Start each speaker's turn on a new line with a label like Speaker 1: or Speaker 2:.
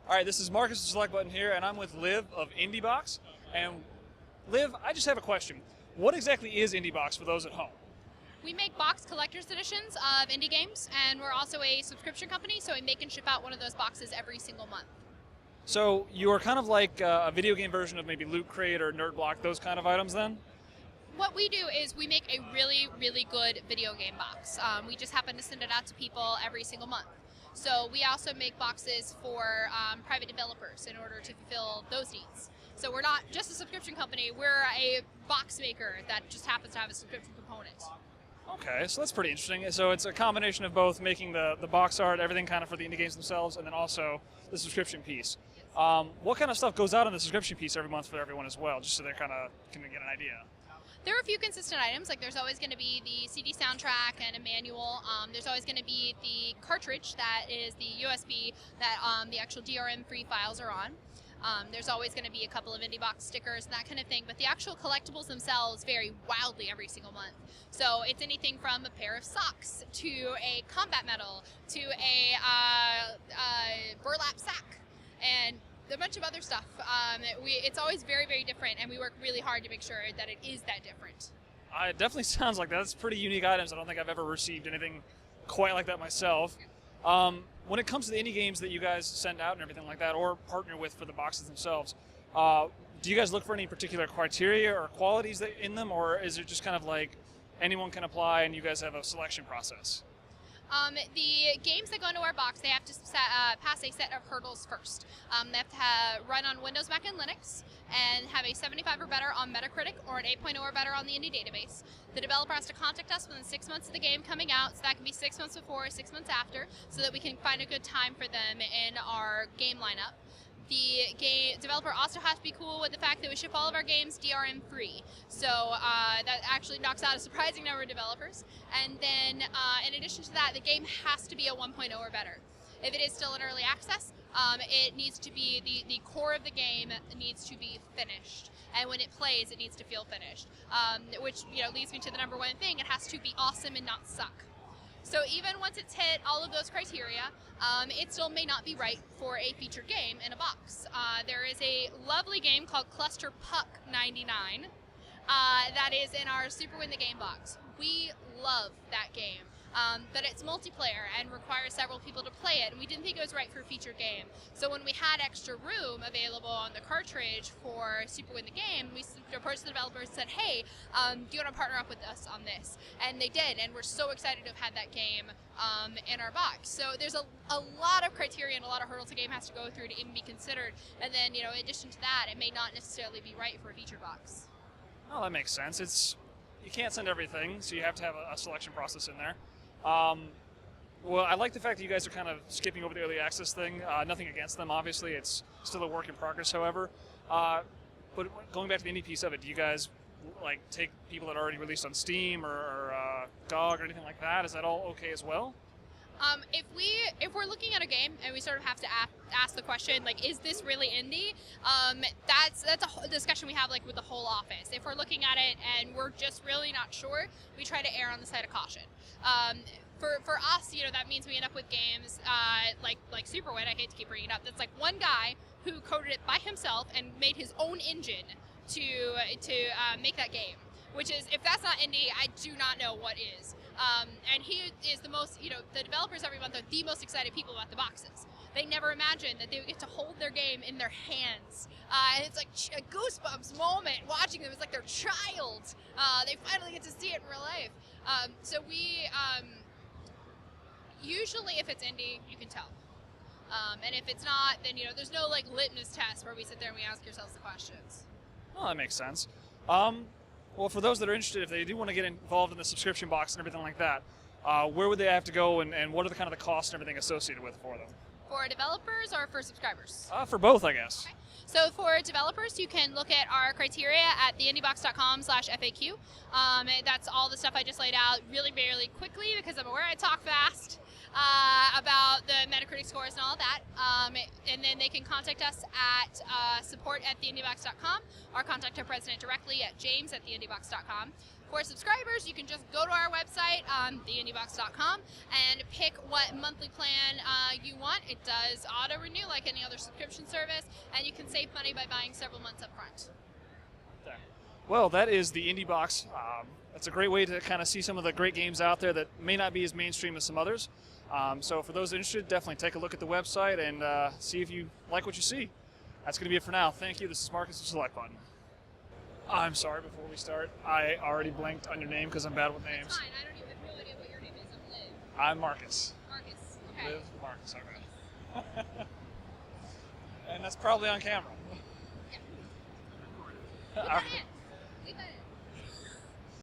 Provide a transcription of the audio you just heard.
Speaker 1: All right, this is Marcus with SelectButton here, and I'm with Liv of IndieBox. And Liv, I just have a question. What exactly is IndieBox for those at home?
Speaker 2: We make box collector's editions of indie games, and we're also a subscription company, so we make and ship out one of those boxes every single month.
Speaker 1: So you are kind of like a video game version of maybe Loot Crate or Nerd Block, those kind of items then?
Speaker 2: What we do is we make a really, really good video game box. We just happen to send it out to people every single month. So we also make boxes for private developers in order to fulfill those needs. So we're not just a subscription company, we're a box maker that just happens to have a subscription component.
Speaker 1: Okay, so that's pretty interesting. So it's a combination of both making the box art, everything kind of for the indie games themselves, and then also the subscription piece. What kind of stuff goes out on the subscription piece every month for everyone as well, just so they kind of can get an idea?
Speaker 2: There are a few consistent items, like there's always going to be the CD soundtrack and a manual. There's always going to be the cartridge that is the USB that the actual DRM-free files are on. There's always going to be a couple of IndieBox stickers and that kind of thing, but the actual collectibles themselves vary wildly every single month. So it's anything from a pair of socks to a combat medal to a burlap sack and a bunch of other stuff. It's always very, very different, and we work really hard to make sure that it is that different.
Speaker 1: It definitely sounds like that. That's pretty unique items. I don't think I've ever received anything quite like that myself. When it comes to the indie games that you guys send out and everything like that, or partner with for the boxes themselves, do you guys look for any particular criteria or qualities in them, or is it just kind of like anyone can apply and you guys have a selection process?
Speaker 2: The games that go into our box, they have to pass a set of hurdles first. They have to run on Windows, Mac, and Linux, and have a 75 or better on Metacritic, or an 8.0 or better on the Indie database. The developer has to contact us within 6 months of the game coming out, so that can be 6 months before or 6 months after, so that we can find a good time for them in our game lineup. The game developer also has to be cool with the fact that we ship all of our games DRM free. So that actually knocks out a surprising number of developers. And then in addition to that, the game has to be a 1.0 or better. If it is still in early access, it needs to be, the core of the game needs to be finished. And when it plays, it needs to feel finished. Which leads me to the number one thing, it has to be awesome and not suck. So even once it's hit all of those criteria, it still may not be right for a featured game in a box. There is a lovely game called Cluster Puck 99 that is in our Super Win the Game box. We love that game, but it's multiplayer and requires several people to play it, and we didn't think it was right for a featured game. So when we had extra room available on the cartridge for Super Win the Game, we approached the developers and said, hey, do you want to partner up with us on this? And they did, and we're so excited to have had that game in our box. So there's a lot of criteria and a lot of hurdles a game has to go through to even be considered, and then in addition to that, it may not necessarily be right for a featured box.
Speaker 1: Oh, that makes sense. You can't send everything, so you have to have a selection process in there. Well, I like the fact that you guys are kind of skipping over the early access thing. Nothing against them, obviously. It's still a work in progress, however. But going back to the indie piece of it, do you guys take people that are already released on Steam or GOG or anything like that? Is that all okay as well?
Speaker 2: If we're looking at a game and we sort of have to ask the question, is this really indie? That's a discussion we have with the whole office. If we're looking at it and we're just really not sure, we try to err on the side of caution. For us, that means we end up with games like Super Win. I hate to keep bringing it up. That's one guy who coded it by himself and made his own engine to make that game. Which is, if that's not indie, I do not know what is. And he is the most, the developers every month are the most excited people about the boxes. They never imagined that they would get to hold their game in their hands. And it's like a goosebumps moment watching them. It's like their child. They finally get to see it in real life. So we, usually if it's indie, you can tell. And if it's not, then, there's no litmus test where we sit there and we ask ourselves the questions.
Speaker 1: Well, that makes sense. Well, for those that are interested, if they do want to get involved in the subscription box and everything like that, where would they have to go, and what are the kind of the costs and everything associated with for them?
Speaker 2: For developers or for subscribers?
Speaker 1: For both, I guess.
Speaker 2: Okay. So for developers, you can look at our criteria at theindiebox.com/FAQ. That's all the stuff I just laid out really, really quickly because I'm aware I talk fast about the Metacritic scores and all of that. And then they can contact us at support@theindiebox.com or contact our president directly at james@theindiebox.com. For subscribers, you can just go to our website, theindiebox.com, and pick what monthly plan you want. It does auto-renew like any other subscription service, and you can save money by buying several months up front.
Speaker 1: Well, that is the IndieBox. It's a great way to kind of see some of the great games out there that may not be as mainstream as some others. So for those interested, definitely take a look at the website and see if you like what you see. That's going to be it for now. Thank you. This is Marcus of SelectButton. I'm sorry, before we start, I already blanked on your name because I'm bad with names.
Speaker 2: That's fine. I don't even have no idea what your name is. I'm Liv.
Speaker 1: I'm Marcus.
Speaker 2: Marcus. Okay.
Speaker 1: Liv Marcus, okay. And that's probably on camera.
Speaker 2: Yeah. Leave that in. Leave that in.